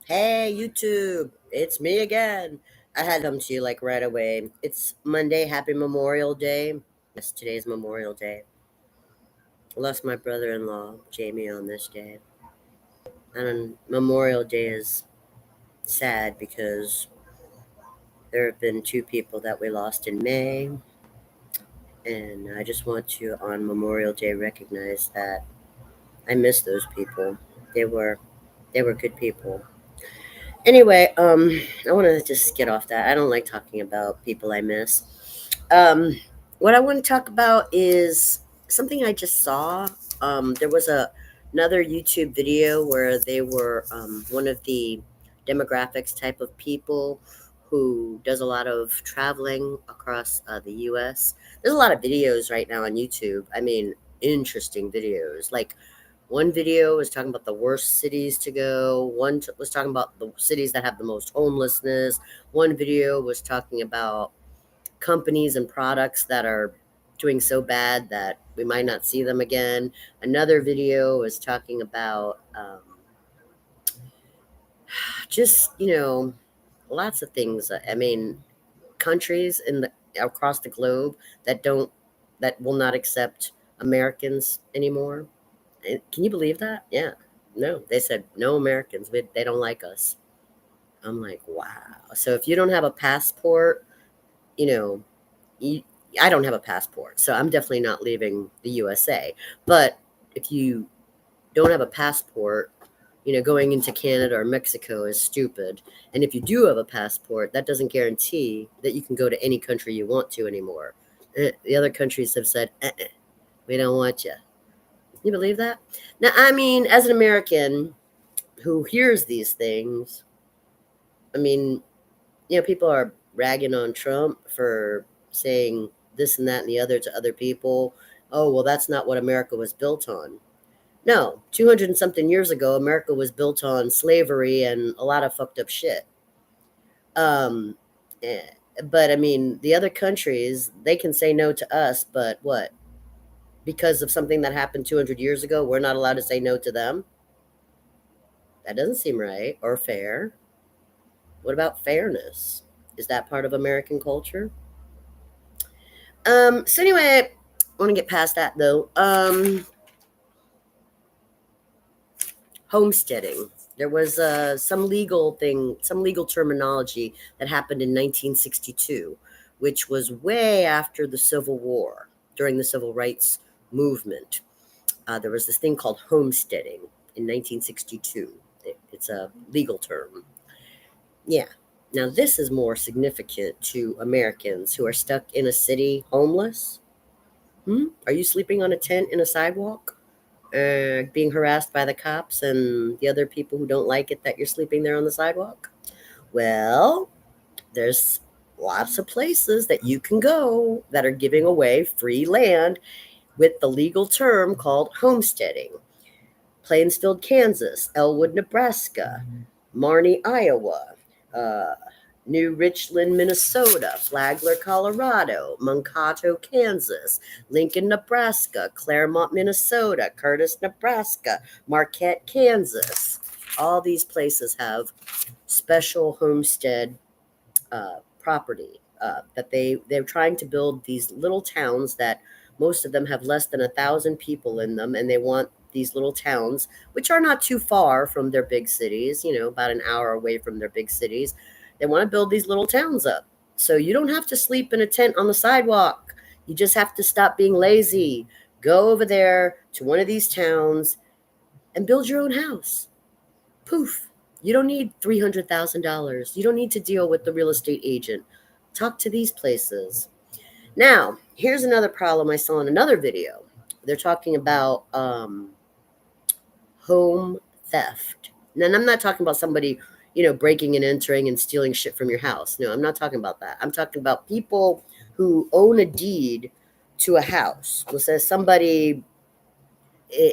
Hey, YouTube, it's me again. I had to come to you like right away. It's Monday. Happy Memorial Day. Yes, today's Memorial Day. I lost my brother in law, Jamie, on this day. And Memorial Day is sad because there have been two people that we lost in May. And I just want to, on Memorial Day, recognize that I miss those people. They were they were good people. Anyway, I want to just get off that. I don't like talking about people I miss. Um, what I want to talk about is something I just saw. There was another YouTube video where they were one of the demographics type of people who does a lot of traveling across the U.S. There's a lot of videos right now on YouTube. I mean, interesting videos. Like one video was talking about the worst cities to go. Was talking about the cities that have the most homelessness. One video was talking about companies and products that are doing so bad that we might not see them again. Another video was talking about just lots of things. I mean, countries in the across the globe that don't that will not accept Americans anymore. Can you believe that? Yeah. No, they said no Americans. They don't like us. I'm like, wow. So if you don't have a passport, you know, you, I don't have a passport, so I'm definitely not leaving the USA. But if you don't have a passport, going into Canada or Mexico is stupid. And if you do have a passport, that doesn't guarantee that you can go to any country you want to anymore. The other countries have said, we don't want you. You believe that? Now, I mean, as an American who hears these things, I mean, people are ragging on Trump for saying this and that and the other to other people. Oh, well, that's not what America was built on. No, 200 and something years ago, America was built on slavery and a lot of fucked up shit. Um, eh, but I mean, the other countries, they can say no to us, but what? Because of something that happened 200 years ago, we're not allowed to say no to them? That doesn't seem right or fair. What about fairness? Is that part of American culture? So anyway, I want to get past that though. Homesteading. There was some legal terminology that happened in 1962, which was way after the Civil War, during the Civil Rights Movement. There was this thing called homesteading in 1962. It's a legal term. Yeah. Now, this is more significant to Americans who are stuck in a city homeless. Are you sleeping on a tent in a sidewalk? Being harassed by the cops and the other people who don't like it that you're sleeping there on the sidewalk? Well, there's lots of places that you can go that are giving away free land with the legal term called homesteading. Plainsfield, Kansas, Elwood, Nebraska, Marnie, Iowa, uh, New Richland, Minnesota, Flagler, Colorado, Mankato, Kansas, Lincoln, Nebraska, Claremont, Minnesota, Curtis, Nebraska, Marquette, Kansas. All these places have special homestead property that they're trying to build these little towns that most of them have less than 1,000 people in them, and they want these little towns, which are not too far from their big cities, about an hour away from their big cities. They want to build these little towns up, so you don't have to sleep in a tent on the sidewalk. You just have to stop being lazy. Go over there to one of these towns and build your own house. Poof. You don't need $300,000. You don't need to deal with the real estate agent. Talk to these places. Now, here's another problem I saw in another video. They're talking about home theft. And I'm not talking about somebody, breaking and entering and stealing shit from your house. No, I'm not talking about that. I'm talking about people who own a deed to a house. Let's say somebody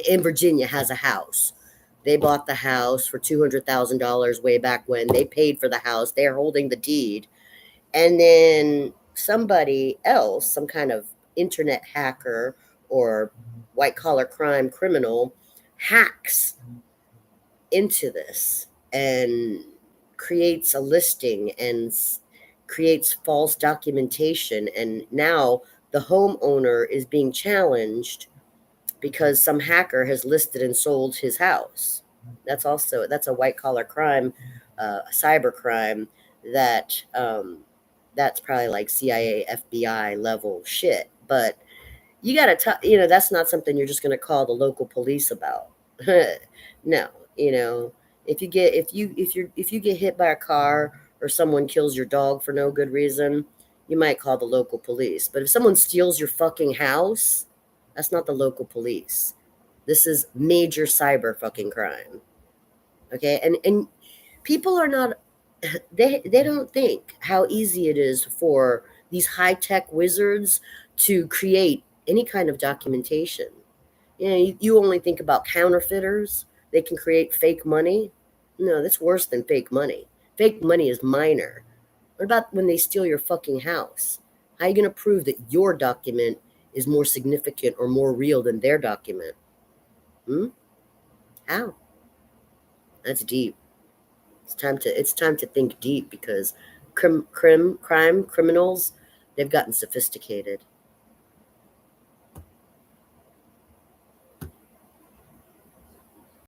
in Virginia has a house. They bought the house for $200,000 way back when. They paid for the house. They're holding the deed. And then somebody else, some kind of internet hacker or white collar crime criminal, hacks into this and creates a listing and creates false documentation. And now the homeowner is being challenged because some hacker has listed and sold his house. That's a white collar crime, a cyber crime that that's probably like CIA, FBI level shit. But you got to, that's not something you're just going to call the local police about. No, you know, if you get hit by a car or someone kills your dog for no good reason, you might call the local police. But if someone steals your fucking house, that's not the local police. This is major cyber fucking crime. Okay? And people are not they don't think how easy it is for these high-tech wizards to create any kind of documentation. You only think about counterfeiters. They can create fake money. No, that's worse than fake money. Fake money is minor. What about when they steal your fucking house? How are you going to prove that your document is more significant or more real than their document? Hmm? How? That's deep. It's time to think deep because crime criminals, they've gotten sophisticated.